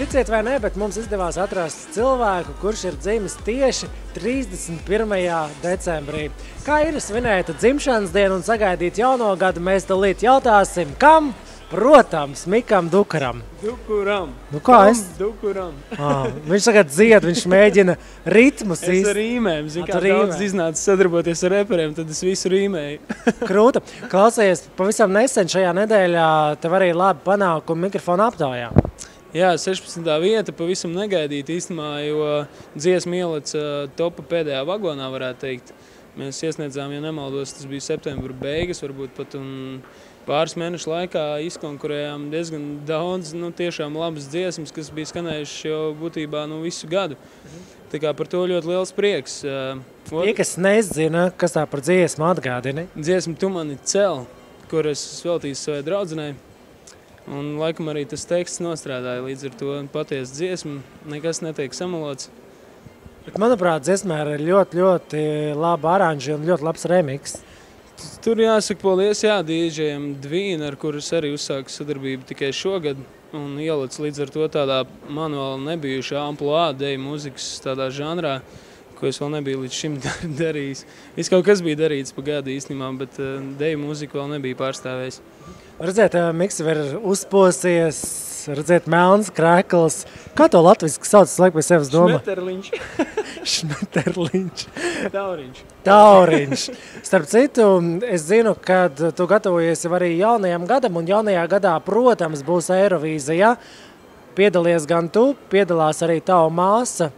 Ticiet vai ne, bet mums izdevās atrast cilvēku, kurš ir dzimis tieši 31. decembrī. Kā ir svinēt dzimšanas dienu un sagaidīt jauno gadu, mēs tūlīt jautāsim, kam? Protams, Mikam Dukaram. Dukuram. Nu kā es? Dukuram. Viņš tagad dzied, viņš mēģina ritmus Es ar rīmēm, zinu, kā daudz iznāca sadarboties ar reperiem, tad es visu rīmēju. Krūta. Klausies, pavisam nesen šajā nedēļā tev arī labi panākumi mikrofona aptaujā. Jā, 16. vieta pavisam negaidīt īstenībā, jo dziesma ielica topa pēdējā vagonā, varētu teikt. Mēs iesniedzām, ja nemaldos, tas bija septembra beigas, varbūt pat un pāris mēnešu laikā izkonkurējām diezgan daudz, tiešām labas dziesmas, kas bija skanējušas jau būtībā visu gadu. Tā kā par to ļoti liels prieks. Tie, kas nezina, kas tā par dziesmu atgādini? Dziesma Tu mani cel, kur es veltīju savai draudzenei. Un laikam arī tas teksts nostrādāja līdz ar to patiesa dziesma, nekas netiek samalots. Bet, manuprāt, dziesmā ir ļoti laba aranži un ļoti labs remiks. Tur jāsaka paldies dīdžejam Dvīn, ar kurus arī uzsāku sadarbību tikai šogad un ielic līdz ar to tādā man vēl nebijušā amploā deju mūzikas tādā žanrā, ko es vēl nebiju līdz šim darījis. Viss kaut kas bija darīts pa gadu īstenībā, bet deju mūziku vēl nebija pārstāvējis. Redzēt, Miks ir uzposies, redzēt, melns krēkls. Kā to latviski sauc, es laiku pie sevis domā? Šmeterliņš. Šmeterliņš. Tauriņš. Tauriņš. Starp citu, es zinu, ka tu gatavojies arī jaunajam gadam, un jaunajā gadā, protams, būs Eirovīzija. Piedalies gan tu, piedalās arī tava māsa.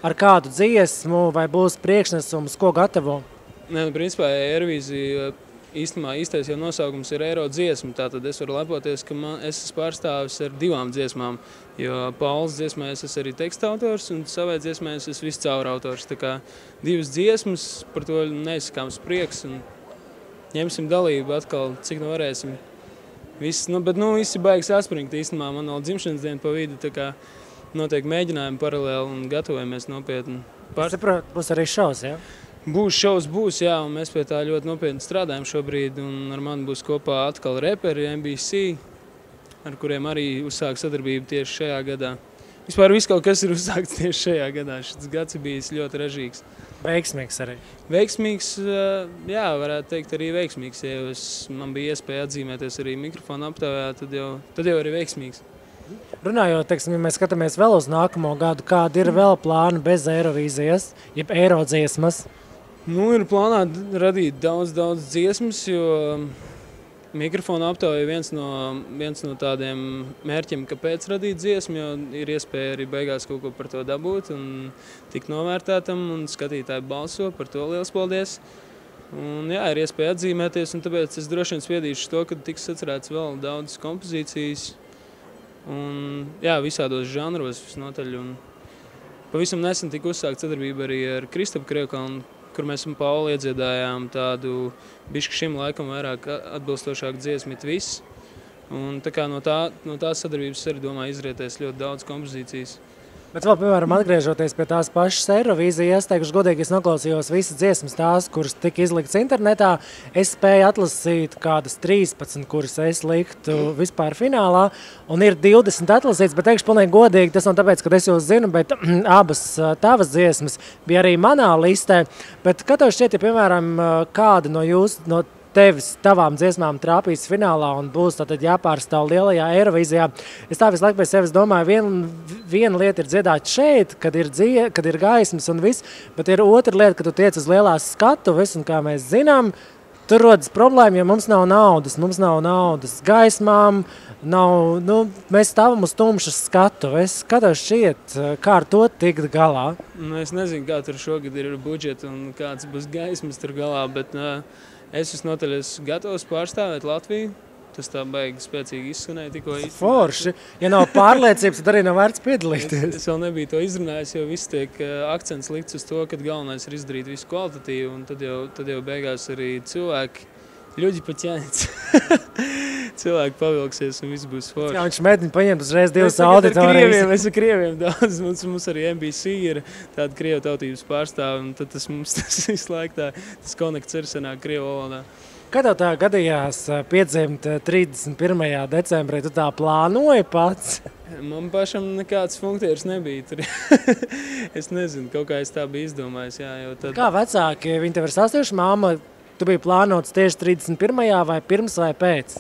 Ar kādu dziesmu vai būs priekšnesums, ko gatavo? Nē, principā Eirovīzija īstenībā īstais jau nosaukums ir Eiro dziesma, tātad es varu lepoties, ka es esmu pārstāvis ar 2 dziesmām, jo Pauls dziesmā es esmu arī teksta autors un savai dziesmā es esmu viscaur autors. Tā kā 2 dziesmas, par to neizsakāms prieks un ņemsim dalību atkal, cik varēsim. Bet visi baigs atspringt īstenībā, man vēl dzimšanas diena pa vidu, tā kā notiek mēģinājumi paralēli un gatavojamies nopietni. Es saprotu, būs arī šovs, ja? Būs šovs, jā, un mēs pie tā ļoti nopietni strādājam šobrīd, un ar mani būs kopā atkal reperi NBC, ar kuriem arī uzsāk sadarbību tieši šajā gadā. Vispār viss kaut kas ir uzsākts tieši šajā gadā, šis gads ir bijis ļoti ražīgs. Veiksmīgs arī. Veiksmīgs, jā, varētu teikt arī veiksmīgs, ja man bija iespēja atzīmēties arī mikrofona aptaujā, tad jau arī veiksmīgs. Runājot, teiksim, ja mēs skatāmies vēl uz nākamo gadu, kādi ir vēl plāni bez Eirovīzijas, jeb Eirodziesmas? Ir plānā radīt daudz dziesmas, jo mikrofona aptauja ir viens no tādiem mērķiem, kāpēc radīt dziesmu, jo ir iespēja arī beigās kaut ko par to dabūt un tikt novērtētam un skatītāji balso, par to liels paldies. Un jā, ir iespēja atzīmēties, un tāpēc es droši vien spiedīšu to, ka tiks sacerēts vēl daudz kompozīcijas un jā, visādos žanros visnotaļ. Un pavisam nesen tika uzsākt sadarbība arī ar Kristapu Krievkalnu, kur mēs un Pauli iedziedājām tādu bišķi šim laikam vairāk atbilstošāku dziesmu It viss. Un tā kā no tās sadarbības arī domāju izrietēs ļoti daudz kompozīcijas. Bet vēl, piemēram, atgriežoties pie tās pašas Eirovīzijas, teikšu godīgi, es noklausījos visas dziesmas tās, kuras tika izliktas internetā. Es spēju atlasīt kādas 13, kuras es liktu vispār finālā, un ir 20 atlasīts, bet teikšu pilnīgi godīgi, tas nav tāpēc, ka es jūs zinu, bet abas tavas dziesmas bija arī manā listē. Bet kā tev šķiet, ja, piemēram, kāda no tavām dziesmām trāpīs finālā un būs tātad jāpārstāv lielajā Eirovīzijā. Es tā visu laiku pie sevis domāju, viena lieta ir dziedāt šeit, kad ir gaismas un viss, bet ir otra lieta, kad tu tiec uz lielās skatuves, un kā mēs zinām, tur rodas problēma, jo mums nav naudas gaismām, mēs stāvam uz tumšas skatuves. Kā tev šķiet, kā ar to tikt galā? Es nezinu, kā tur šogad ir budžets un kāds būs gaismas tur galā, bet es visnotaļ esmu gatavs pārstāvēt Latviju. Tas tā baigi spēcīgi izskanēja tikko. Forši. Ja nav pārliecības, tad arī nav vērts piedalīties. Es vēl nebiju to izrunājis, jo viss tiek akcents likts uz to, ka galvenais ir izdarīt visu kvalitatīvu, un tad jau beigās arī cilvēki ļuģi paķēnits. Cilvēki pavilksies un viss būs forši. Jā, viņš mēģina paņemt uzreiz 2 auditorijas. Mēs ar krieviem daudz. Mums arī NBC ir tāda krievu tautības pārstāve, un tad mums tas visu laiku tas konekts ir sanāk krievu valodā. Kad tev tā gadījās piedzimt 31. decembrī, tu tā plānoji pats? Man pašam nekāds funktieris nebija tur. Es nezinu, kaut kā es tā biju izdomājis, jā, jo tad... Kā vecāki, viņi tev ir sastājuši, mamma, tu biji plānots tieši 31. vai pirms vai pēc?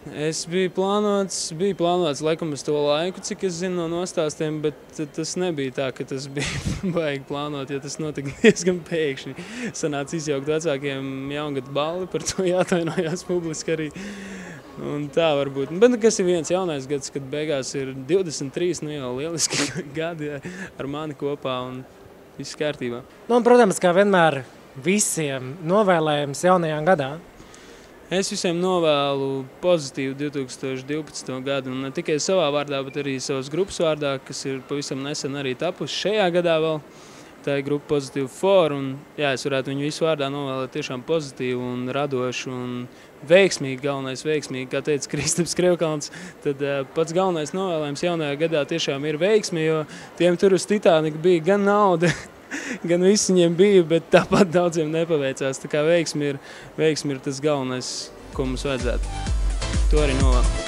Es biju plānots laikam uz to laiku, cik es zinu no nostāstiem, bet tas nebija tā, ka tas bija baigi plānot, jo tas notika diezgan pēkšņi. Sanāca izjaukt vecākiem jaungadu balli, par to jātainojās publiski arī. Un tā varbūt. Bet kas ir viens jaunais gads, kad beigās ir 23, nu jau lieliski gadi ar mani kopā un viss kārtībā. Nu, un, protams, kā vienmēr visiem novēlējums jaunajā gadā. Es visiem novēlu pozitīvu 2012. gadu, un ne tikai savā vārdā, bet arī savas grupas vārdā, kas ir pavisam nesen arī tapusi šajā gadā vēl. Tā ir grupa Pozitīva For, un jā, es varētu viņu visu vārdā novēlēt tiešām pozitīvu un radošu un veiksmīgi, galvenais veiksmīgi, kā teica Kristaps Krevkalns, tad pats galvenais novēlējums jaunajā gadā tiešām ir veiksmi, jo tiem tur uz Titaniku bija gan nauda, gan viss viņiem bija, bet tāpat daudziem nepaveicās. Tā kā veiksmi ir tas galvenais, ko mums vajadzētu. To arī novēlu.